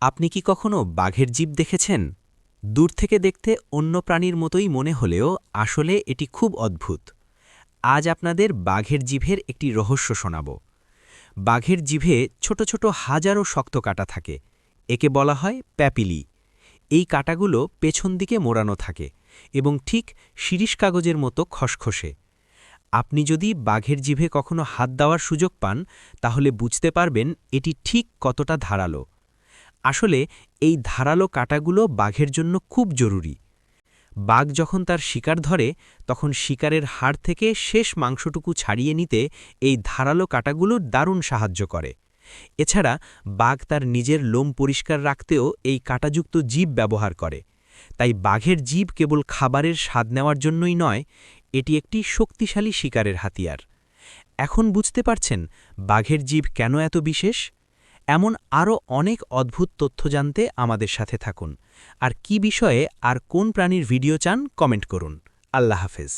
আপনি কি কখনো বাঘের জিভ দেখেছেন? দূর থেকে দেখতে অন্য প্রাণীর মতোই মনে হলেও আসলে এটি খুব অদ্ভুত। আজ আপনাদের বাঘের জিভের একটি রহস্য শোনাব। বাঘের জিভে ছোট ছোট হাজারো শক্ত কাঁটা থাকে। একে বলা হয় প্যাপিলি। এই কাঁটাগুলো পেছন দিকে মোড়ানো থাকে এবং ঠিক শিরিষ কাগজের মতো খসখসে। আপনি যদি বাঘের জিভে কখনো হাত দেওয়ার সুযোগ পান, তাহলে বুঝতে পারবেন এটি ঠিক কতটা ধারালো। আসলে এই ধারালো কাঁটাগুলো বাঘের জন্য খুব জরুরি। বাঘ যখন তার শিকার ধরে, তখন শিকারের হাড় থেকে শেষ মাংসটুকু ছাড়িয়ে নিতে এই ধারালো কাঁটাগুলো দারুণ সাহায্য করে। এছাড়া বাঘ তার নিজের লোম পরিষ্কার রাখতেও এই কাঁটাযুক্ত জিভ ব্যবহার করে। তাই বাঘের জিভ কেবল খাবারের স্বাদ নেওয়ার জন্যই নয়, এটি একটি শক্তিশালী শিকারের হাতিয়ার। এখন বুঝতে পারছেন বাঘের জিভ কেন এত বিশেষ? এমন আরও অনেক অদ্ভুত তথ্য জানতে আমাদের সাথে থাকুন। আর কি বিষয়ে আর কোন প্রাণীর ভিডিও চান কমেন্ট করুন। আল্লাহ হাফেজ।